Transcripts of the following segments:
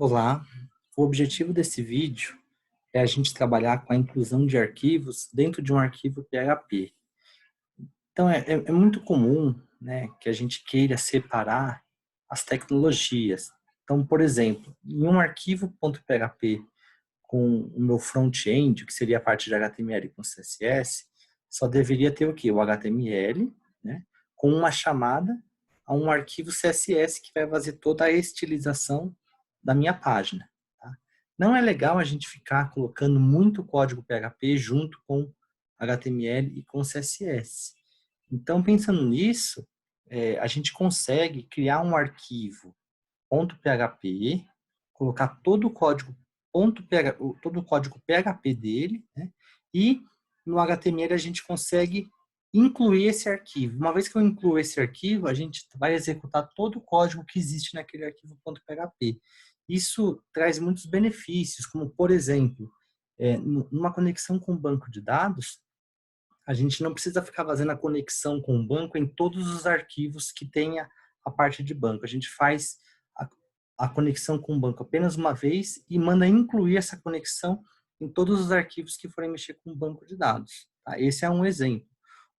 Olá, o objetivo desse vídeo é a gente trabalhar com a inclusão de arquivos dentro de um arquivo PHP. Então, é muito comum, né, que a gente queira separar as tecnologias. Então, por exemplo, em um arquivo .php com o meu front-end, que seria a parte de HTML com CSS, só deveria ter o quê? O HTML, né, com uma chamada a um arquivo CSS que vai fazer toda a estilização da minha página. Tá? Não é legal a gente ficar colocando muito código PHP junto com HTML e com CSS. Então, pensando nisso, a gente consegue criar um arquivo .php, colocar todo o código PHP dele, né? E no HTML a gente consegue incluir esse arquivo. Uma vez que eu incluo esse arquivo, a gente vai executar todo o código que existe naquele arquivo .php. Isso traz muitos benefícios, como, por exemplo, numa conexão com o banco de dados, a gente não precisa ficar fazendo a conexão com o banco em todos os arquivos que tenha a parte de banco. A gente faz a, a conexão com o banco apenas uma vez e manda incluir essa conexão em todos os arquivos que forem mexer com o banco de dados. Tá? Esse é um exemplo.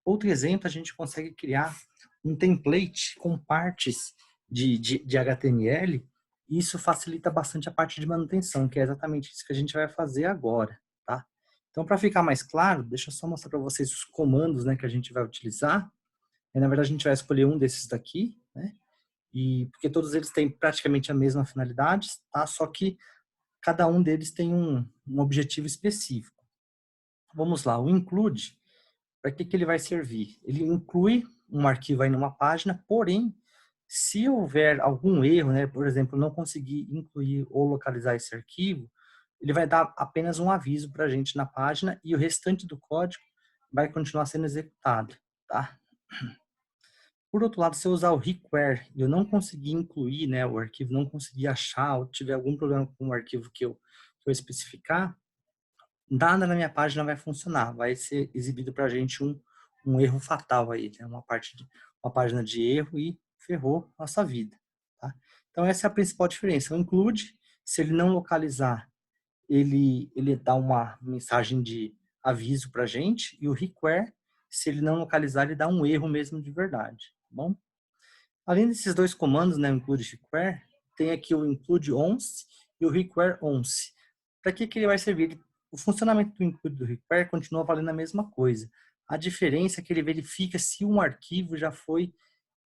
Outro exemplo, a gente consegue criar um template com partes de HTML, e isso facilita bastante a parte de manutenção, que é exatamente isso que a gente vai fazer agora. Tá? Então, para ficar mais claro, deixa eu só mostrar para vocês os comandos, né, que a gente vai utilizar. Na verdade, a gente vai escolher um desses daqui, né? E porque todos eles têm praticamente a mesma finalidade, tá? Só que cada um deles tem um objetivo específico. Vamos lá, o include, para que ele vai servir? Ele inclui um arquivo aí numa página, porém, se houver algum erro, né, por exemplo, não conseguir incluir ou localizar esse arquivo, ele vai dar apenas um aviso para a gente na página e o restante do código vai continuar sendo executado, tá? Por outro lado, se eu usar o require e eu não conseguir incluir, né, o arquivo, não conseguir achar, ou tiver algum problema com o arquivo que eu especificar, nada na minha página vai funcionar. Vai ser exibido para a gente um erro fatal aí, né? Uma página de erro e ferrou nossa vida. Tá? Então, essa é a principal diferença. O include, se ele não localizar, ele dá uma mensagem de aviso para a gente. E o require, se ele não localizar, ele dá um erro mesmo de verdade. Tá bom? Além desses dois comandos, né, o include e require, tem aqui o include once e o require once. Para que ele vai servir? O funcionamento do include e do require continua valendo a mesma coisa. A diferença é que ele verifica se um arquivo já foi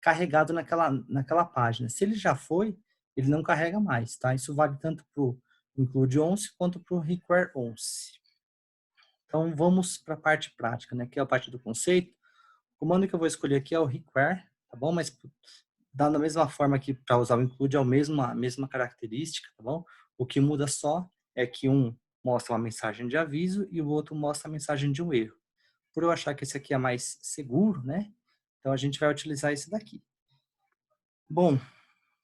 carregado naquela página. Se ele já foi, ele não carrega mais, tá? Isso vale tanto para o include once quanto para o require once. Então vamos para a parte prática, né? Que é a parte do conceito. O comando que eu vou escolher aqui é o require, tá bom? Mas da mesma forma que para usar o include é a mesma característica, tá bom? O que muda só é que um mostra uma mensagem de aviso e o outro mostra a mensagem de um erro. Por eu achar que esse aqui é mais seguro, né? Então a gente vai utilizar esse daqui. Bom,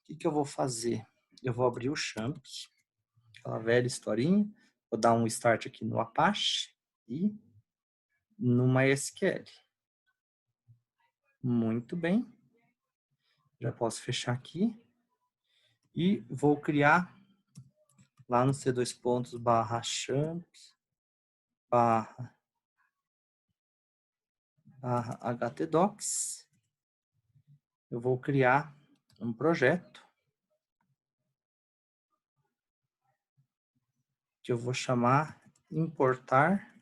o que eu vou fazer? Eu vou abrir o Champ, aquela velha historinha, vou dar um start aqui no Apache e no MySQL. Muito bem. Já posso fechar aqui. E vou criar lá no C2 pontos barra champs barra htdocs. Eu vou criar um projeto que eu vou chamar importar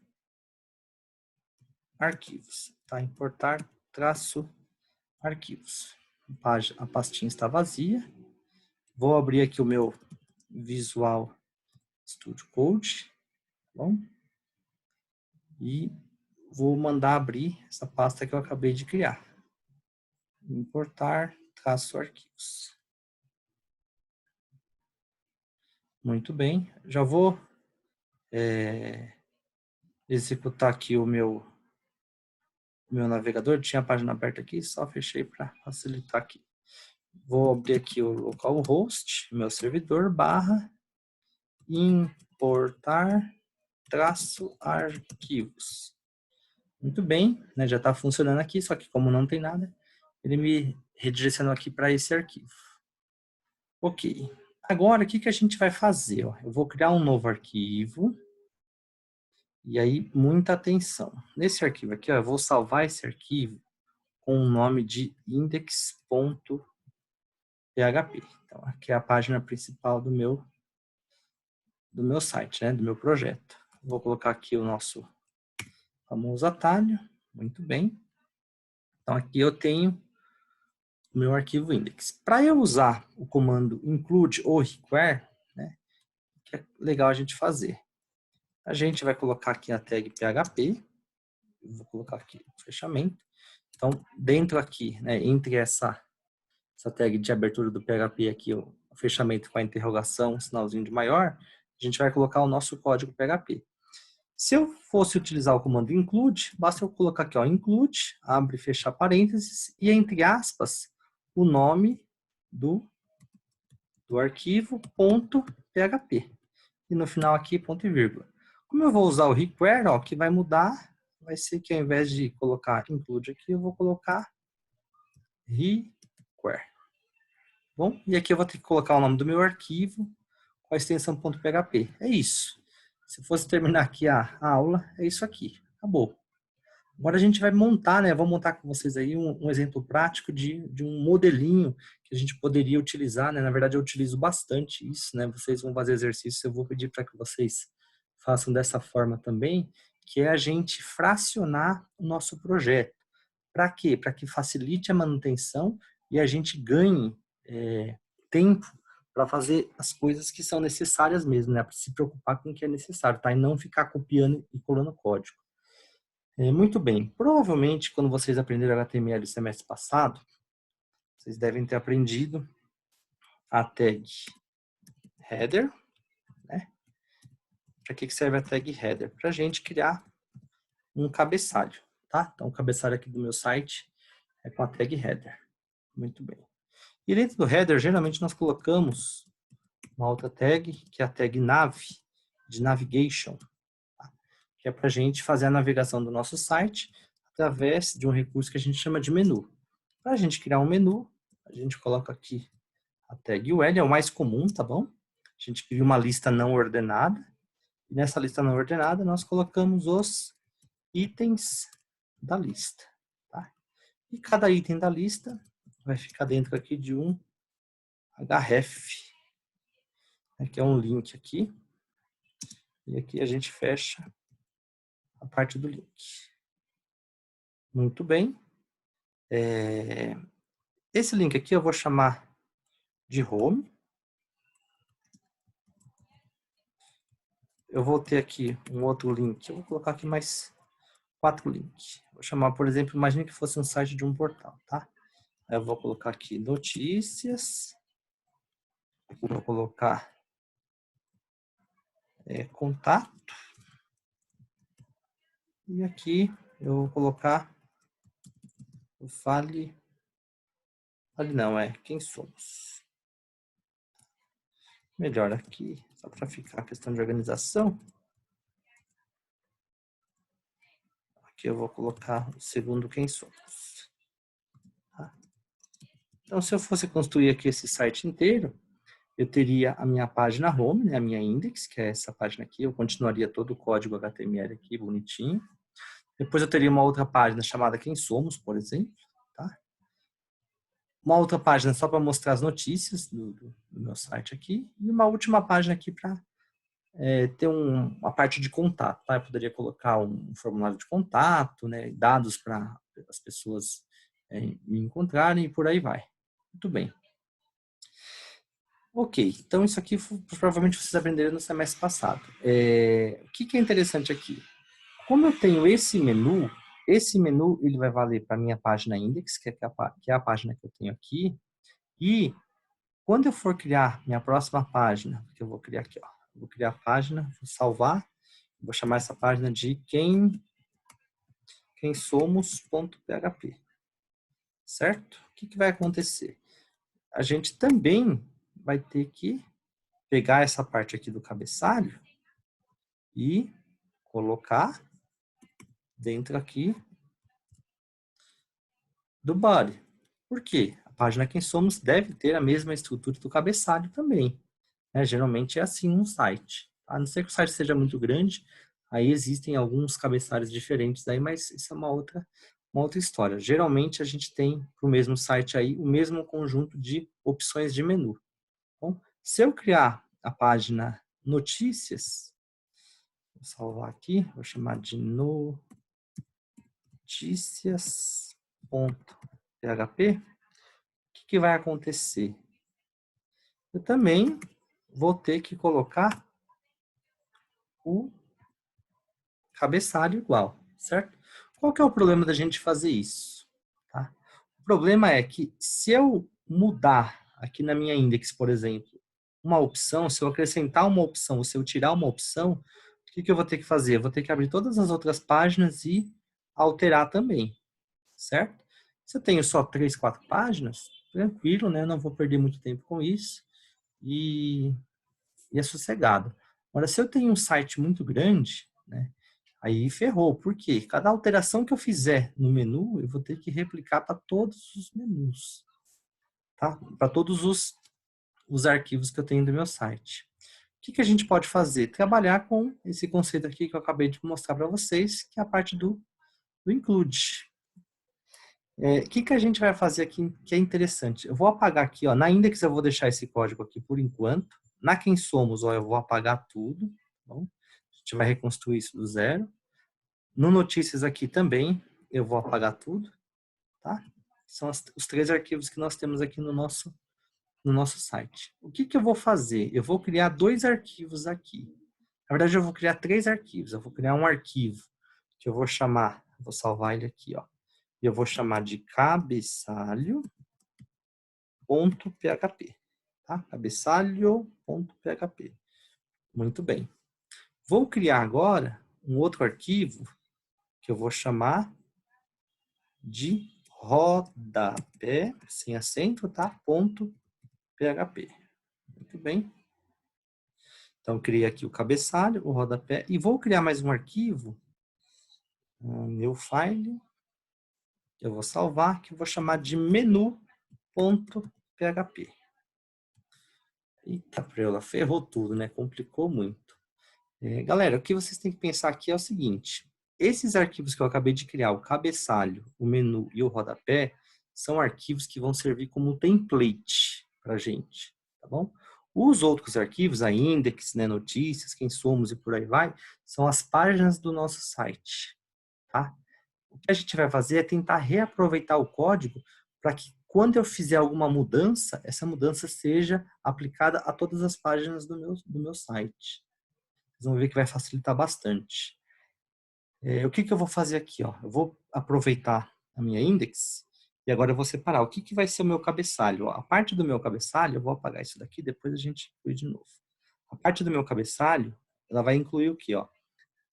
arquivos, tá? Importar traço arquivos. A pastinha está vazia. Vou abrir aqui o meu Visual Studio Code, tá bom? E vou mandar abrir essa pasta que eu acabei de criar. Importar traço arquivos. Muito bem. Já vou executar aqui o meu navegador. Tinha a página aberta aqui, só fechei para facilitar aqui. Vou abrir aqui o localhost, meu servidor, barra importar traço arquivos. Muito bem, né, já está funcionando aqui, só que como não tem nada, ele me redirecionou aqui para esse arquivo. Ok. Agora, o que que a gente vai fazer? Ó? Eu vou criar um novo arquivo. E aí, muita atenção. Nesse arquivo aqui, ó, eu vou salvar esse arquivo com o nome de index.php. Então, aqui é a página principal do meu site, né, do meu projeto. Vou colocar aqui o nosso famoso atalho. Muito bem. Então, aqui eu tenho o meu arquivo index. Para eu usar o comando include ou require, né, que é legal a gente fazer. A gente vai colocar aqui a tag PHP. Eu vou colocar aqui o fechamento. Então, dentro aqui, né, entre essa tag de abertura do PHP aqui, o fechamento com a interrogação, um sinalzinho de maior, a gente vai colocar o nosso código PHP. Se eu fosse utilizar o comando include, basta eu colocar aqui, ó, include, abre e fechar parênteses, e entre aspas, o nome do arquivo .php. E no final aqui, ponto e vírgula. Como eu vou usar o require, ó, o que vai mudar vai ser que ao invés de colocar include aqui, eu vou colocar require. Bom, e aqui eu vou ter que colocar o nome do meu arquivo com a extensão .php. É isso. Se fosse terminar aqui a aula, é isso aqui. Acabou. Agora a gente vai montar, né? Vou montar com vocês aí um exemplo prático de um modelinho que a gente poderia utilizar, né? Na verdade, eu utilizo bastante isso, né? Vocês vão fazer exercício, eu vou pedir para que vocês façam dessa forma também, que é a gente fracionar o nosso projeto. Para quê? Para que facilite a manutenção e a gente ganhe tempo para fazer as coisas que são necessárias mesmo, né? Para se preocupar com o que é necessário, tá? E não ficar copiando e colando código. Muito bem. Provavelmente, quando vocês aprenderam HTML no semestre passado, vocês devem ter aprendido a tag header, né? Para que serve a tag header? Para a gente criar um cabeçalho, tá? Então, o cabeçalho aqui do meu site é com a tag header. Muito bem. E dentro do header, geralmente nós colocamos uma outra tag, que é a tag nav, de navigation, tá? Que é para a gente fazer a navegação do nosso site através de um recurso que a gente chama de menu. Para a gente criar um menu, a gente coloca aqui a tag UL, é o mais comum, tá bom? A gente cria uma lista não ordenada, e nessa lista não ordenada nós colocamos os itens da lista, tá? E cada item da lista vai ficar dentro aqui de um href, que é um link aqui, e aqui a gente fecha a parte do link. Muito bem. Esse link aqui eu vou chamar de home. Eu vou ter aqui um outro link. Eu vou colocar aqui mais 4 links. Vou chamar, por exemplo, imagine que fosse um site de um portal, tá? Aí eu vou colocar aqui notícias. Vou colocar contato. E aqui eu vou colocar o fale não, quem somos. Melhor aqui, só para ficar a questão de organização. Aqui eu vou colocar o segundo quem somos. Tá? Então, se eu fosse construir aqui esse site inteiro, eu teria a minha página home, né, a minha index, que é essa página aqui. Eu continuaria todo o código HTML aqui, bonitinho. Depois eu teria uma outra página chamada Quem Somos, por exemplo. Tá? Uma outra página só para mostrar as notícias do meu site aqui. E uma última página aqui para ter uma parte de contato. Tá? Eu poderia colocar um formulário de contato, né, dados para as pessoas me encontrarem e por aí vai. Muito bem. Ok, então isso aqui provavelmente vocês aprenderam no semestre passado. O que é interessante aqui? Como eu tenho esse menu ele vai valer para a minha página index, que é a página que eu tenho aqui, e quando eu for criar minha próxima página, que eu vou criar aqui, ó, vou criar a página, vou salvar, vou chamar essa página de quem somos.php, certo? O que vai acontecer? A gente também vai ter que pegar essa parte aqui do cabeçalho e colocar dentro aqui do body. Por quê? A página Quem Somos deve ter a mesma estrutura do cabeçalho também. né? Geralmente é assim um site. A não ser que o site seja muito grande, aí existem alguns cabeçalhos diferentes aí, mas isso é uma outra história. Geralmente a gente tem para o mesmo site aí o mesmo conjunto de opções de menu. Bom, se eu criar a página notícias, vou salvar aqui, vou chamar de notícias.php, o que vai acontecer? Eu também vou ter que colocar o cabeçalho igual, certo? Qual que é o problema da gente fazer isso? Tá? O problema é que se eu mudar aqui na minha index, por exemplo, uma opção, se eu acrescentar uma opção ou se eu tirar uma opção, o que eu vou ter que fazer? Eu vou ter que abrir todas as outras páginas e alterar também, certo? Se eu tenho só 3, 4 páginas, tranquilo, né? Não vou perder muito tempo com isso e é sossegado. Agora, se eu tenho um site muito grande, né? Aí ferrou. Por quê? Cada alteração que eu fizer no menu, eu vou ter que replicar para todos os menus, tá? Para todos os arquivos que eu tenho do meu site. O que a gente pode fazer? Trabalhar com esse conceito aqui que eu acabei de mostrar para vocês, que é a parte do include. O que a gente vai fazer aqui que é interessante? Eu vou apagar aqui, ó, na index eu vou deixar esse código aqui por enquanto. Na quem somos, ó, eu vou apagar tudo. Tá bom? A gente vai reconstruir isso do zero. No notícias aqui também, eu vou apagar tudo, tá? São os 3 arquivos que nós temos aqui no nosso site. O que eu vou fazer? Eu vou criar 2 arquivos aqui. Na verdade, eu vou criar 3 arquivos. Eu vou criar um arquivo que eu vou chamar, vou salvar ele aqui, ó. E eu vou chamar de cabeçalho.php, tá? Cabeçalho.php. Muito bem. Vou criar agora um outro arquivo que eu vou chamar de rodapé, sem acento, tá? .php. Muito bem. Então, criei aqui o cabeçalho, o rodapé, e vou criar mais um arquivo, meu file, que eu vou salvar, que eu vou chamar de menu.php. Eita, preula, ferrou tudo, né? Complicou muito. Galera, o que vocês têm que pensar aqui é o seguinte, esses arquivos que eu acabei de criar, o cabeçalho, o menu e o rodapé, são arquivos que vão servir como template para a gente, tá bom? Os outros arquivos, a index, né, notícias, quem somos e por aí vai, são as páginas do nosso site, tá? O que a gente vai fazer é tentar reaproveitar o código para que quando eu fizer alguma mudança, essa mudança seja aplicada a todas as páginas do meu site. Vocês vão ver que vai facilitar bastante. O que eu vou fazer aqui? Ó? Eu vou aproveitar a minha index e agora eu vou separar. O que vai ser o meu cabeçalho? Ó, a parte do meu cabeçalho, eu vou apagar isso daqui, depois a gente inclui de novo. A parte do meu cabeçalho, ela vai incluir o quê? Ó?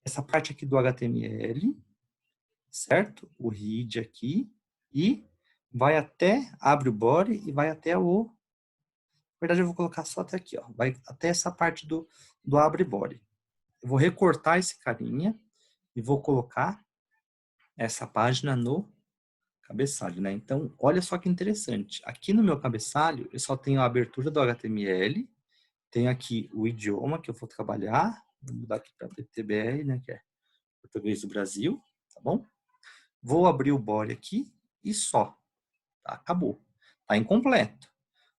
Essa parte aqui do HTML, certo? O read aqui e vai até, abre o body e vai até o... Na verdade, eu vou colocar só até aqui, ó. Vai até essa parte do abre body. Eu vou recortar esse carinha e vou colocar essa página no cabeçalho, né? Então, olha só que interessante. Aqui no meu cabeçalho, eu só tenho a abertura do HTML, tenho aqui o idioma que eu vou trabalhar, vou mudar aqui para PTBR, né, que é Português do Brasil, tá bom? Vou abrir o body aqui e só, tá? Acabou. Tá incompleto.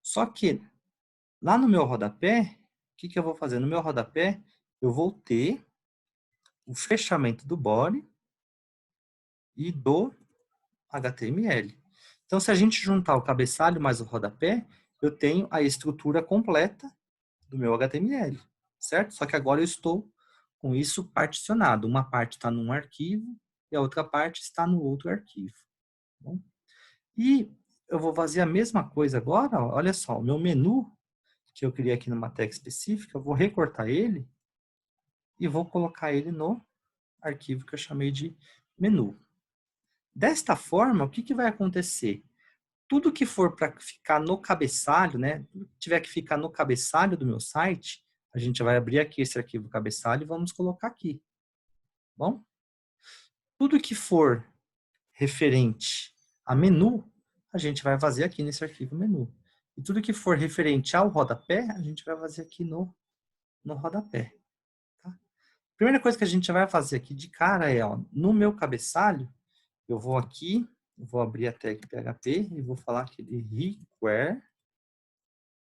Só que lá no meu rodapé, o que eu vou fazer? No meu rodapé, eu vou ter o fechamento do body e do HTML. Então, se a gente juntar o cabeçalho mais o rodapé, eu tenho a estrutura completa do meu HTML, certo? Só que agora eu estou com isso particionado. Uma parte está num arquivo e a outra parte está no outro arquivo. Tá bom? E eu vou fazer a mesma coisa agora. Ó, olha só, o meu menu, que eu criei aqui numa tag específica, eu vou recortar ele e vou colocar ele no arquivo que eu chamei de menu. Desta forma, o que vai acontecer? Tudo que for para ficar no cabeçalho, né? Tudo que tiver que ficar no cabeçalho do meu site, a gente vai abrir aqui esse arquivo cabeçalho e vamos colocar aqui. Bom? Tudo que for referente a menu, a gente vai fazer aqui nesse arquivo menu. E tudo que for referente ao rodapé, a gente vai fazer aqui no rodapé. Tá? Primeira coisa que a gente vai fazer aqui de cara é, ó, no meu cabeçalho, eu vou aqui, eu vou abrir a tag PHP e vou falar aqui de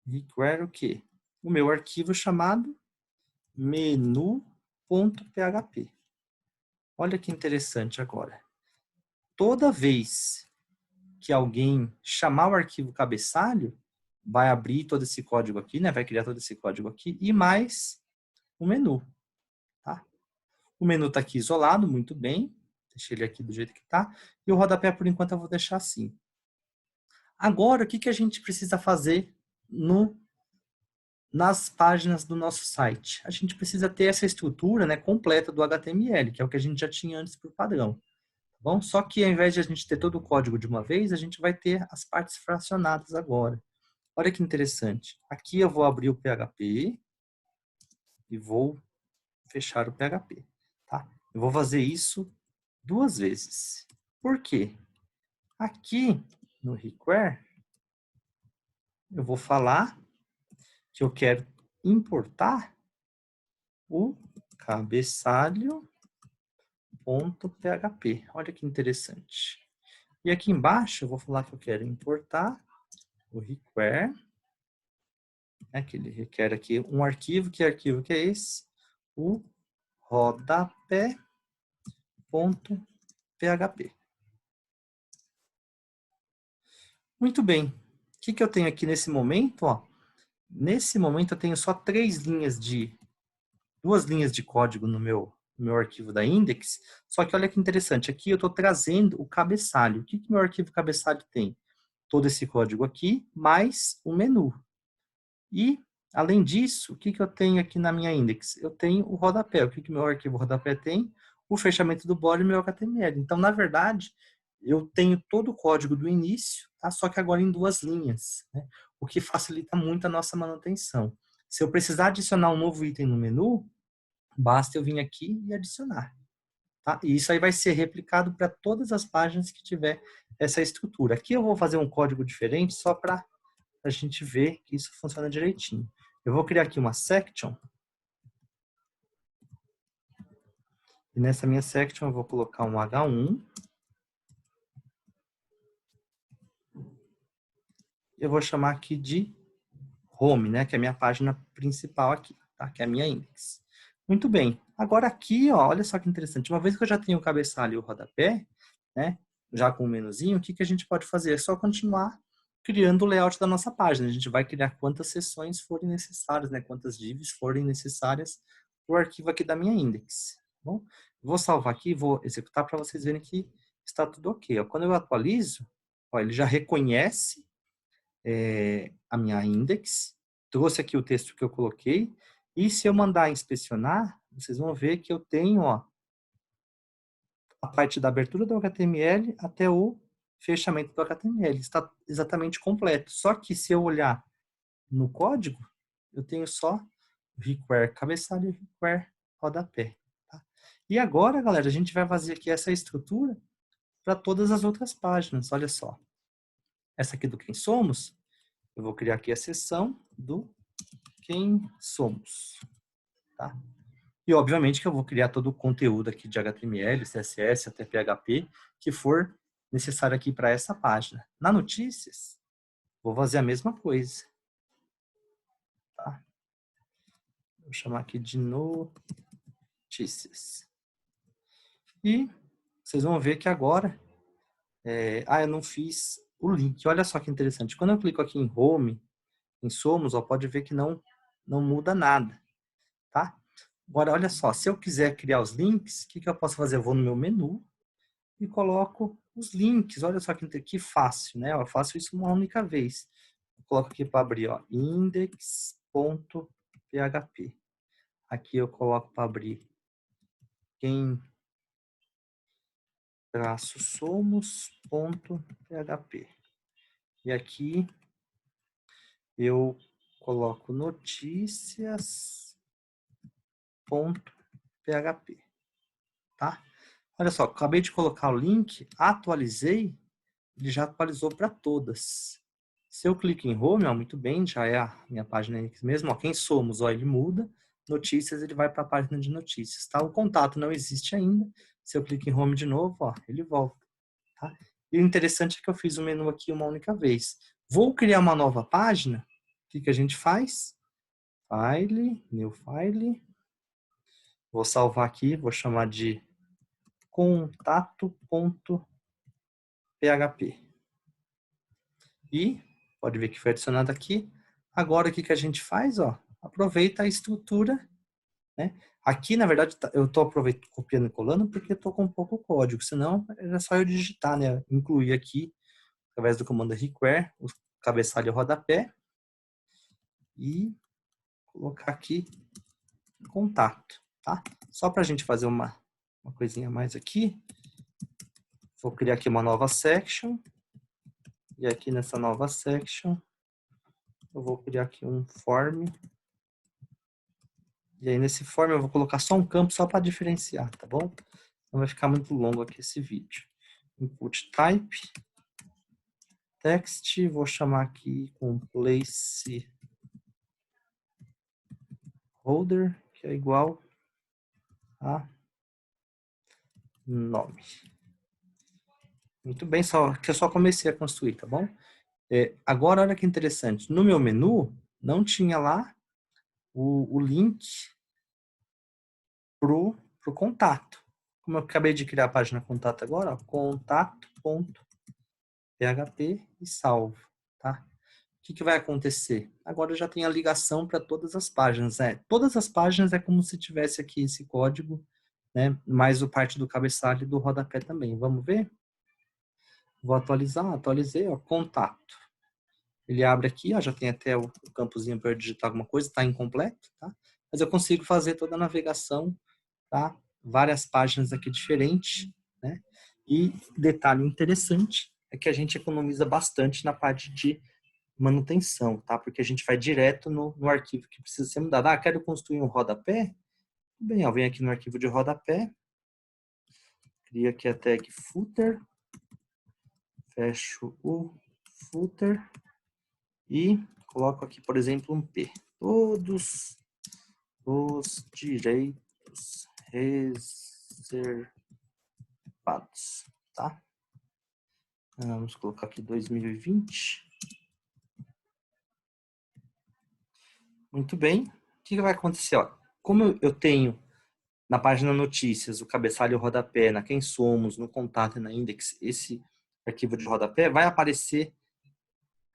require o quê? O meu arquivo chamado menu.php. Olha que interessante agora. Toda vez que alguém chamar o arquivo cabeçalho, vai abrir todo esse código aqui, né? Vai criar todo esse código aqui e mais o menu, tá? O menu está aqui isolado, muito bem. Deixei ele aqui do jeito que está. E o rodapé, por enquanto, eu vou deixar assim. Agora, o que a gente precisa fazer nas páginas do nosso site? A gente precisa ter essa estrutura, né, completa do HTML, que é o que a gente já tinha antes por padrão. Bom, só que ao invés de a gente ter todo o código de uma vez, a gente vai ter as partes fracionadas agora. Olha que interessante. Aqui eu vou abrir o PHP e vou fechar o PHP. Tá? Eu vou fazer isso 2 vezes. Por quê? Aqui no require, eu vou falar que eu quero importar o cabeçalho.php. Olha que interessante. E aqui embaixo eu vou falar que eu quero importar o require, né, que ele requer aqui um arquivo. Que arquivo que é esse? O rodapé.php. Muito bem. O que eu tenho aqui nesse momento? Ó, nesse momento eu tenho só 2 linhas de código no meu arquivo da index. Só que olha que interessante, aqui eu estou trazendo o cabeçalho. O que meu arquivo cabeçalho tem? Todo esse código aqui, mais o menu. E, além disso, o que eu tenho aqui na minha index? Eu tenho o rodapé. O que meu arquivo rodapé tem? O fechamento do body e meu HTML. Então, na verdade, eu tenho todo o código do início, tá? Só que agora em 2 linhas, né? O que facilita muito a nossa manutenção. Se eu precisar adicionar um novo item no menu, basta eu vir aqui e adicionar. Tá? E isso aí vai ser replicado para todas as páginas que tiver essa estrutura. Aqui eu vou fazer um código diferente só para a gente ver que isso funciona direitinho. Eu vou criar aqui uma section. E nessa minha section eu vou colocar um H1. Eu vou chamar aqui de home, né, que é a minha página principal aqui, tá? Que é a minha index. Muito bem. Agora aqui, ó, olha só que interessante. Uma vez que eu já tenho o cabeçalho e o rodapé, né, já com o menuzinho, o que a gente pode fazer? É só continuar criando o layout da nossa página. A gente vai criar quantas seções forem necessárias, né, quantas divs forem necessárias para o arquivo aqui da minha index. Tá bom? Vou salvar aqui, vou executar para vocês verem que está tudo ok. Ó, quando eu atualizo, ó, ele já reconhece a minha index, trouxe aqui o texto que eu coloquei, e se eu mandar inspecionar, vocês vão ver que eu tenho, ó, a parte da abertura do HTML até o fechamento do HTML. Está exatamente completo. Só que se eu olhar no código, eu tenho só require cabeçalho e require rodapé. Tá? E agora, galera, a gente vai fazer aqui essa estrutura para todas as outras páginas. Olha só. Essa aqui do Quem Somos, eu vou criar aqui a seção do Quem Somos. Tá? E, obviamente, que eu vou criar todo o conteúdo aqui de HTML, CSS, até PHP, que for necessário aqui para essa página. Na Notícias, vou fazer a mesma coisa. Tá? Vou chamar aqui de Notícias. E vocês vão ver que agora... eu não fiz o link. Olha só que interessante. Quando eu clico aqui em Home, em Somos, ó, pode ver que não muda nada. Tá? Agora, olha só, se eu quiser criar os links, o que eu posso fazer? Eu vou no meu menu e coloco os links. Olha só que fácil, né? Eu faço isso uma única vez. Eu coloco aqui para abrir, ó, index.php. Aqui eu coloco para abrir quem-somos.php. E aqui eu coloco notícias.php. Tá? Olha só, acabei de colocar o link, atualizei, ele já atualizou para todas. Se eu clico em Home, ó, muito bem, já é a minha página aqui mesmo. Ó, quem somos, ó, ele muda. Notícias, ele vai para a página de notícias. Tá? O contato não existe ainda. Se eu clico em Home de novo, ó, ele volta. Tá? E o interessante é que eu fiz o menu aqui uma única vez. Vou criar uma nova página. O que a gente faz? File, New File. Vou salvar aqui, vou chamar de contato.php. E pode ver que foi adicionado aqui. Agora, o que a gente faz? Ó, aproveita a estrutura. Né? Aqui, na verdade, eu estou copiando e colando porque estou com pouco código. Senão, era só eu digitar, né? Incluir aqui, através do comando require, o cabeçalho e o rodapé. E colocar aqui contato. Tá? Só para a gente fazer uma coisinha a mais aqui. Vou criar aqui uma nova section. E aqui nessa nova section, eu vou criar aqui um form. E aí nesse form eu vou colocar só um campo só para diferenciar, tá bom? Não vai ficar muito longo aqui esse vídeo. Input type. Text, vou chamar aqui com place holder, que é igual a nome. Muito bem, que eu só comecei a construir, tá bom? Agora, olha que interessante. No meu menu, não tinha lá o link pro contato. Como eu acabei de criar a página contato agora, contato.php e salvo, tá? O que vai acontecer? Agora eu já tenho a ligação para todas as páginas. Todas as páginas é como se tivesse aqui esse código, né? Mais o parte do cabeçalho e do rodapé também. Vamos ver? Vou atualizar, atualizei, ó, contato. Ele abre aqui, ó, já tem até o campozinho para eu digitar alguma coisa, está incompleto, tá? Mas eu consigo fazer toda a navegação, tá? Várias páginas aqui diferentes, né? E detalhe interessante é que a gente economiza bastante na parte de manutenção, tá? Porque a gente vai direto no arquivo que precisa ser mudado. Ah, quero construir um rodapé? Tudo bem, ó, vem aqui no arquivo de rodapé, cria aqui a tag footer, fecho o footer e coloco aqui, por exemplo, um P. Todos os direitos reservados, tá? Vamos colocar aqui 2020. Muito bem. O que vai acontecer? Ó, como eu tenho na página notícias o cabeçalho e o rodapé, na quem somos, no contato e na index, esse arquivo de rodapé, vai aparecer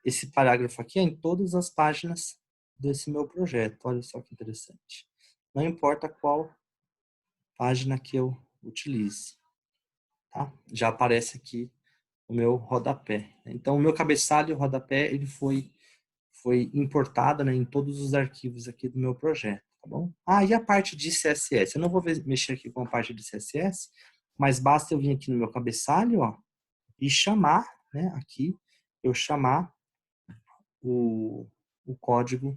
esse parágrafo aqui em todas as páginas desse meu projeto. Olha só que interessante. Não importa qual página que eu utilize, tá? Já aparece aqui o meu rodapé. Então, o meu cabeçalho e o rodapé, ele foi importado, né, em todos os arquivos aqui do meu projeto, tá bom? Ah, e a parte de CSS? Eu não vou mexer aqui com a parte de CSS, mas basta eu vir aqui no meu cabeçalho, ó, e chamar, né, aqui, eu chamar o código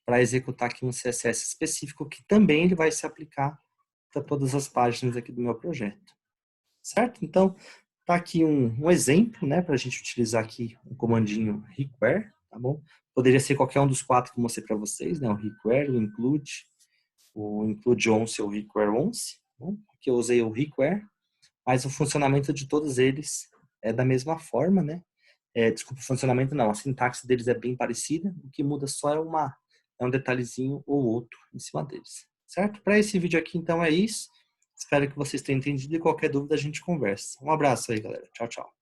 para executar aqui um CSS específico, que também ele vai se aplicar para todas as páginas aqui do meu projeto. Certo? Então, tá aqui um exemplo, né, para a gente utilizar aqui o comandinho require, tá bom? Poderia ser qualquer um dos 4 que eu mostrei para vocês, né, o require, o include once ou o require once, tá bom? Aqui eu usei o require, mas o funcionamento de todos eles é da mesma forma, né? Desculpa, o funcionamento não, a sintaxe deles é bem parecida, o que muda só é um detalhezinho ou outro em cima deles, certo? Para esse vídeo aqui, então, é isso. Espero que vocês tenham entendido e qualquer dúvida a gente conversa. Um abraço aí, galera. Tchau, tchau.